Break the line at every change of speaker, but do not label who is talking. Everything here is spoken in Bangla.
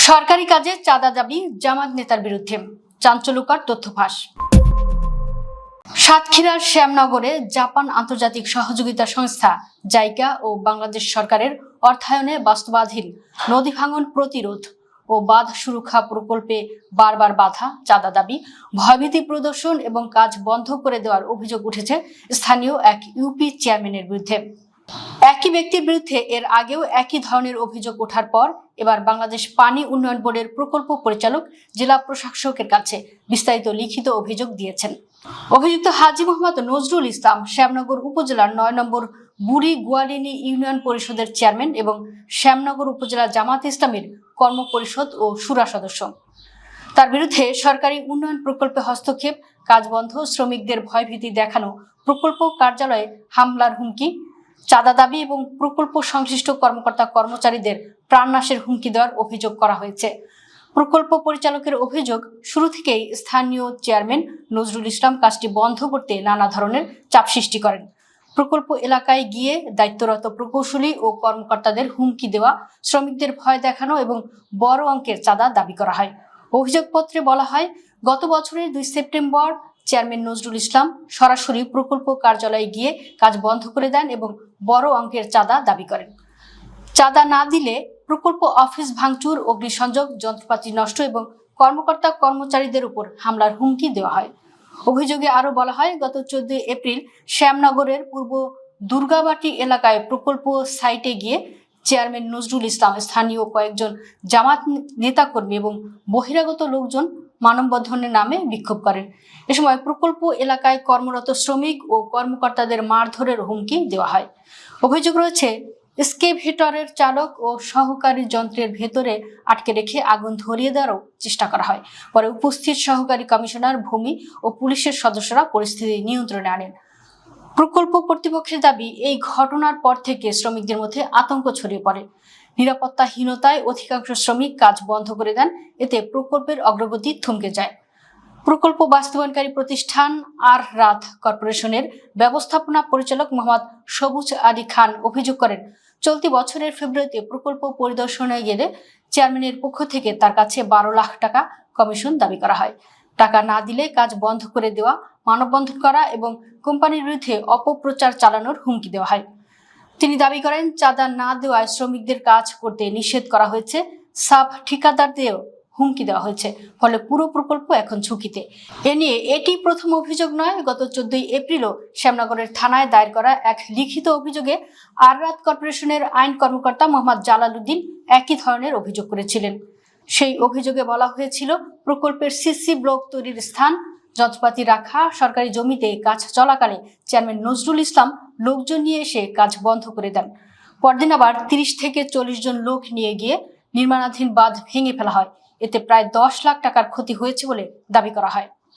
সরকারি কাজে চাঁদা দাবি জামাত নেতার বিরুদ্ধে, চাঞ্চল্যকর তথ্য ফাঁস। সাতক্ষীরার শ্যামনগরে জাপান আন্তর্জাতিক সহযোগিতা সংস্থা জাইকা ও বাংলাদেশ সরকারের অর্থায়নে বাস্তবাধীন নদী ভাঙন প্রতিরোধ ও বাঁধ সুরক্ষা প্রকল্পে বারবার বাধা, চাঁদা দাবি, ভয়ভীতি প্রদর্শন এবং কাজ বন্ধ করে দেওয়ার অভিযোগ উঠেছে স্থানীয় এক ইউপি চেয়ারম্যানের বিরুদ্ধে। একই ব্যক্তির বিরুদ্ধে এর আগেও একই ধরনের অভিযোগ ওঠার পর এবার বাংলাদেশ পানি উন্নয়ন বোর্ডের প্রকল্প পরিচালক জেলা প্রশাসকের কাছে বিস্তারিত লিখিত অভিযোগ দিয়েছেন। অভিযুক্ত হাজী মোহাম্মদ নজরুল ইসলাম শ্যামনগর উপজেলার ৯ নম্বর বুড়ি গোয়ালিনী ইউনিয়ন পরিষদের চেয়ারম্যান এবং শ্যামনগর উপজেলা জামাত ইসলামের কর্ম পরিষদ ও শুরা সদস্য। তার বিরুদ্ধে সরকারি উন্নয়ন প্রকল্পে হস্তক্ষেপ, কাজ বন্ধ, শ্রমিকদের ভয়ভীতি দেখানো, প্রকল্প কার্যালয়ে হামলার হুমকি, চাঁদা দাবি এবং প্রকল্প সংশ্লিষ্ট কর্মকর্তা কর্মচারীদের প্রাণনাশের হুমকি দেওয়ার অভিযোগ করা হয়েছে। প্রকল্প পরিচালকের অভিযোগ, শুরু থেকেই স্থানীয় চেয়ারম্যান নজরুল ইসলাম কাজটি বন্ধ করতে নানা ধরনের চাপ সৃষ্টি করেন। প্রকল্প এলাকায় গিয়ে দায়িত্বরত প্রকৌশলী ও কর্মকর্তাদের হুমকি দেওয়া, শ্রমিকদের ভয় দেখানো এবং বড় অঙ্কের চাঁদা দাবি করা হয়। অভিযোগপত্রে বলা হয়, গত বছরের 2 সেপ্টেম্বর চেয়ারম্যান নজরুল ইসলাম সরাসরি প্রকল্প কার্যালয়ে গিয়ে কাজ বন্ধ করে দেন এবং বড় অঙ্কের চাঁদা দাবি করেন। চাঁদা না দিলে প্রকল্প অফিস ভাঙচুর, অগ্নিসংযোগ, যন্ত্রপাতি নষ্ট এবং কর্মকর্তা কর্মচারীদের উপর হামলার হুমকি দেওয়া হয়। অভিযোগে আরো বলা হয়, গত 14 এপ্রিল শ্যামনগরের পূর্ব দুর্গাবাটি এলাকায় প্রকল্প সাইটে গিয়ে চেয়ারম্যান নজরুল ইসলাম, স্থানীয় কয়েকজন জামাত নেতাকর্মী এবং বহিরাগত লোকজন মানববন্ধনের নামে বিক্ষোভ করেন। এ সময় প্রকল্প এলাকায় কর্মরত শ্রমিক ও কর্মকর্তাদের মারধরের হুমকি দেওয়া হয়। অভিযোগ রয়েছে, এক্সকেভেটরের চালক ও সহকারী যন্ত্রের ভেতরে আটকে রেখে আগুন ধরিয়ে দেওয়ারও চেষ্টা করা হয়। পরে উপস্থিত সহকারী কমিশনার, ভূমি ও পুলিশের সদস্যরা পরিস্থিতি নিয়ন্ত্রণে আনেন। প্রকল্প কর্তৃপক্ষের দাবি, এই ঘটনার পর থেকে শ্রমিকদের মধ্যে আতঙ্ক ছড়িয়ে পড়ে। নিরাপত্তাহীনতায় অধিকাংশ শ্রমিক কাজ বন্ধ করে দেন। এতে প্রকল্পের অগ্রগতি থমকে যায়। প্রকল্প বাস্তবায়নকারী প্রতিষ্ঠান আর রাত কর্পোরেশনের ব্যবস্থাপনা পরিচালক মোহাম্মদ সবুজ আলী খান অভিযোগ করেন, চলতি বছরের ফেব্রুয়ারিতে প্রকল্প পরিদর্শনে গেলে চেয়ারম্যানের পক্ষ থেকে তার কাছে 12 লাখ টাকা কমিশন দাবি করা হয়। টাকা না দিলে কাজ বন্ধ করে দেওয়া, মানববন্ধন করা এবং কোম্পানির বিরুদ্ধে অপপ্রচার চালানোর হুমকি দেওয়া হয়। তিনি দাবি করেন, চাঁদা না দেওয়ায় শ্রমিকদের কাজ করতে নিষেধ করা হয়েছে, সাব ঠিকাদারদেরও হুমকি দেওয়া হয়েছে, ফলে পুরো প্রকল্প এখন ঝুঁকিতে। এ নিয়ে এটি প্রথম অভিযোগ নয়। গত 14 এপ্রিলও শ্যামনগরের থানায় দায়ের করা এক লিখিত অভিযোগে আর রাত কর্পোরেশনের আইন কর্মকর্তা মোহাম্মদ জালাল উদ্দিন একই ধরনের অভিযোগ করেছিলেন। সেই অভিযোগে বলা হয়েছিল, প্রকল্পের সিসি ব্লক তৈরির স্থান, যন্ত্রপাতি রাখা সরকারি জমিতে কাজ চলাকালে চেয়ারম্যান নজরুল ইসলাম লোকজন নিয়ে এসে কাজ বন্ধ করে দেন। পরদিন আবার 30 থেকে 40 জন লোক নিয়ে গিয়ে নির্মাণাধীন বাঁধ ভেঙে ফেলা হয়। এতে প্রায় 10 লাখ টাকার ক্ষতি হয়েছে বলে দাবি করা হয়।